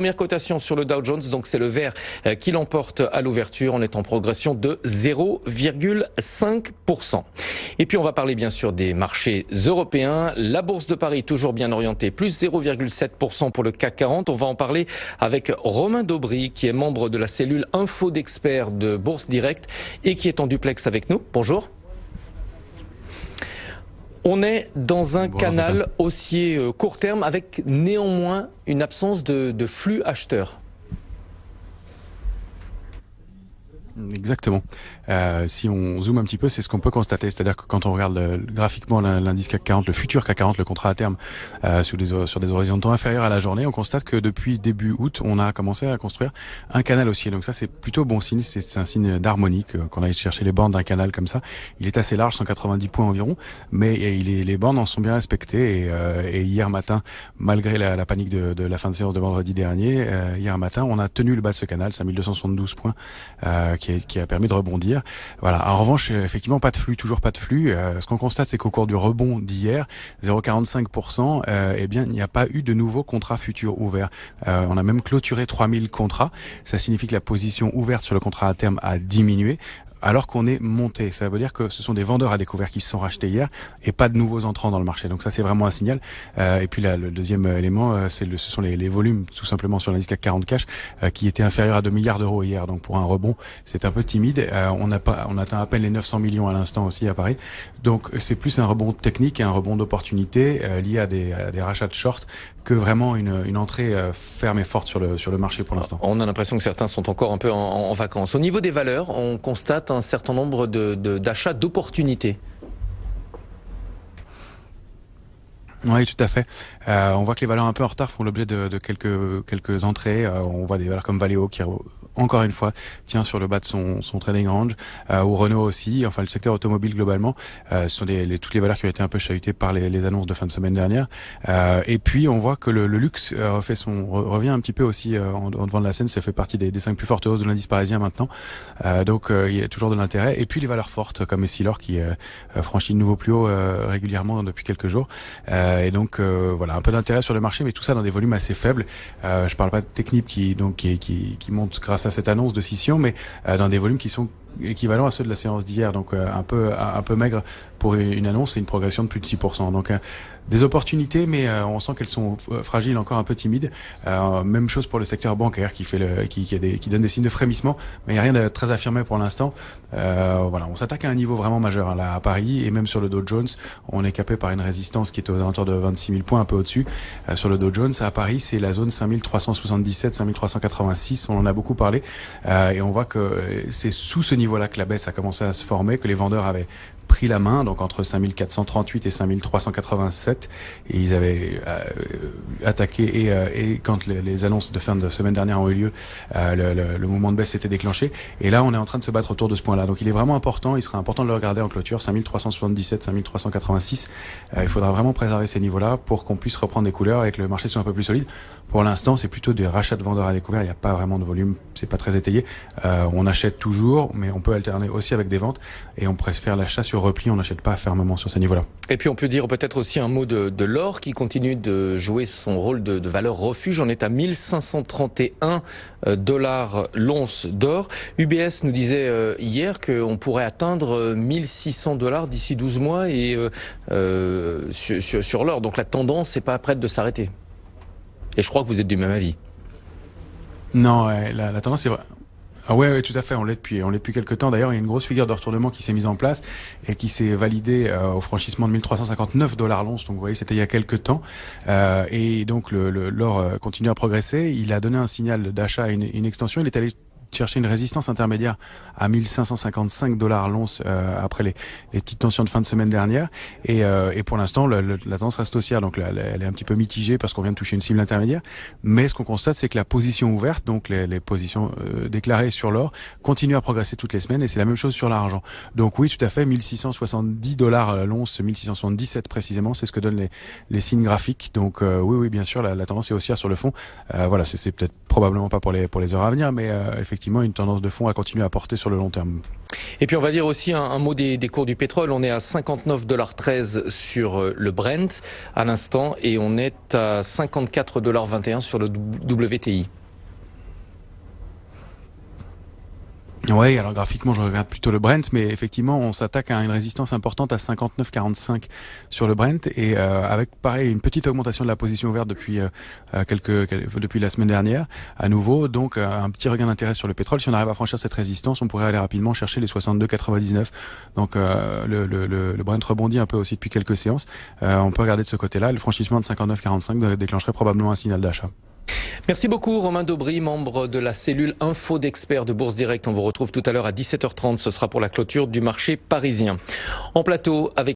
Première cotation sur le Dow Jones, donc c'est le vert qui l'emporte à l'ouverture. On est en progression de 0,5%. Et puis on va parler bien sûr des marchés européens. La bourse de Paris toujours bien orientée, plus 0,7% pour le CAC 40. On va en parler avec Romain Daubry qui est membre de la cellule Info d'experts de Bourse Direct et qui est en duplex avec nous. Bonjour. On est dans un canal haussier court terme avec néanmoins une absence de flux acheteur. Exactement. Si on zoome un petit peu, c'est ce qu'on peut constater. C'est-à-dire que quand on regarde graphiquement l'indice CAC 40, le futur CAC 40, le contrat à terme, sur des horizons de temps inférieurs à la journée, on constate que depuis début août, on a commencé à construire un canal haussier. Donc ça, c'est plutôt bon signe. C'est un signe d'harmonie qu'on aille chercher les bornes d'un canal comme ça. Il est assez large, 190 points environ, mais les bornes en sont bien respectées. Et hier matin, malgré la panique de la fin de séance de vendredi dernier, hier matin, on a tenu le bas de ce canal, 5272 points, qui a permis de rebondir. Voilà. En revanche, effectivement, pas de flux, toujours pas de flux. Ce qu'on constate, c'est qu'au cours du rebond d'hier, 0,45%, eh bien, il n'y a pas eu de nouveaux contrats futurs ouverts. On a même clôturé 3000 contrats. Ça signifie que la position ouverte sur le contrat à terme a diminué, alors qu'on est monté. Ça veut dire que ce sont des vendeurs à découvert qui se sont rachetés hier et pas de nouveaux entrants dans le marché. Donc ça, c'est vraiment un signal. Et puis là, le deuxième élément, ce sont les volumes, tout simplement, sur l'indice CAC 40 cash, qui étaient inférieurs à 2 milliards d'euros hier. Donc pour un rebond, c'est un peu timide. On atteint à peine les 900 millions à l'instant aussi à Paris. Donc c'est plus un rebond technique et un rebond d'opportunité lié à des rachats de short que vraiment une entrée ferme et forte sur le marché pour l'instant. On a l'impression que certains sont encore un peu en vacances. Au niveau des valeurs, on constate un certain nombre d'achats d'opportunités. Oui, tout à fait. On voit que les valeurs un peu en retard font l'objet de quelques entrées. On voit des valeurs comme Valeo qui encore une fois tient sur le bas de son trading range, ou Renault aussi. Enfin, le secteur automobile globalement, ce sont toutes les valeurs qui ont été un peu chahutées par les annonces de fin de semaine dernière. Et puis on voit que le luxe revient un petit peu aussi en devant de la scène. Ça fait partie des 5 plus fortes hausses de l'indice parisien maintenant. Donc il y a toujours de l'intérêt. Et puis les valeurs fortes comme Essilor qui franchit de nouveaux plus hauts régulièrement depuis quelques jours. Et donc voilà, un peu d'intérêt sur le marché, mais tout ça dans des volumes assez faibles. Je parle pas de Technip qui monte grâce à cette annonce de scission, mais dans des volumes qui sont équivalents à ceux de la séance d'hier, donc un peu maigre pour une annonce et une progression de plus de 6%. Donc des opportunités, mais on sent qu'elles sont fragiles, encore un peu timides. Même chose pour le secteur bancaire qui donne des signes de frémissement, mais il n'y a rien de très affirmé pour l'instant. Voilà, on s'attaque à un niveau vraiment majeur là à Paris, et même sur le Dow Jones, on est capé par une résistance qui est aux alentours de 26 000 points, un peu au-dessus. Sur le Dow Jones, à Paris, c'est la zone 5377, 5386, on en a beaucoup parlé, et on voit que c'est sous ce niveau-là que la baisse a commencé à se former, que les vendeurs avaient pris la main, donc entre 5438 et 5387, et ils avaient attaqué, et quand les annonces de fin de semaine dernière ont eu lieu, le mouvement de baisse s'était déclenché, et là on est en train de se battre autour de ce point-là. Donc il est vraiment important, il sera important de le regarder en clôture, 5377, 5386. Il faudra vraiment préserver ces niveaux-là pour qu'on puisse reprendre des couleurs et que le marché soit un peu plus solide. Pour l'instant, c'est plutôt des rachats de vendeurs à découvert, il n'y a pas vraiment de volume, c'est pas très étayé. On achète toujours, mais on peut alterner aussi avec des ventes, et on préfère l'achat sur repli, on n'achète pas fermement sur ces niveaux-là. Et puis on peut dire peut-être aussi un mot de l'or qui continue de jouer son rôle de valeur refuge. On est à 1531 $ l'once d'or. UBS nous disait hier qu'on pourrait atteindre 1600 $ d'ici 12 mois et sur l'or. Donc la tendance n'est pas prête de s'arrêter. Et je crois que vous êtes du même avis. Non, la tendance est vraie. Ah ouais, tout à fait. On l'est depuis quelques temps. D'ailleurs, il y a une grosse figure de retournement qui s'est mise en place et qui s'est validée au franchissement de 1359 $ l'once. Donc, vous voyez, c'était il y a quelques temps. Et donc, l'or continue à progresser. Il a donné un signal d'achat à une extension. Il est allé chercher une résistance intermédiaire à 1555 $ l'once après les petites tensions de fin de semaine dernière, et pour l'instant la tendance reste haussière, donc là, elle est un petit peu mitigée parce qu'on vient de toucher une cible intermédiaire, mais ce qu'on constate, c'est que la position ouverte, donc les positions déclarées sur l'or, continuent à progresser toutes les semaines, et c'est la même chose sur l'argent. Donc oui, tout à fait, 1670 $ l'once, 1677 précisément, c'est ce que donnent les signes graphiques. Donc oui, bien sûr, la tendance est haussière sur le fond. Voilà, c'est peut-être probablement pas pour les heures à venir, mais effectivement une tendance de fond à continuer à porter sur le long terme. Et puis on va dire aussi un mot des cours du pétrole. On est à 59,13 $ sur le Brent à l'instant et on est à 54,21 $ sur le WTI. Oui, alors graphiquement, je regarde plutôt le Brent, mais effectivement, on s'attaque à une résistance importante à 59,45 sur le Brent et avec pareil une petite augmentation de la position ouverte depuis depuis la semaine dernière à nouveau. Donc un petit regain d'intérêt sur le pétrole. Si on arrive à franchir cette résistance, on pourrait aller rapidement chercher les 62,99. Donc le Brent rebondit un peu aussi depuis quelques séances. On peut regarder de ce côté-là. Le franchissement de 59,45 déclencherait probablement un signal d'achat. Merci beaucoup Romain Daubry, membre de la cellule Info d'experts de Bourse Direct. On vous retrouve tout à l'heure à 17h30. Ce sera pour la clôture du marché parisien. En plateau avec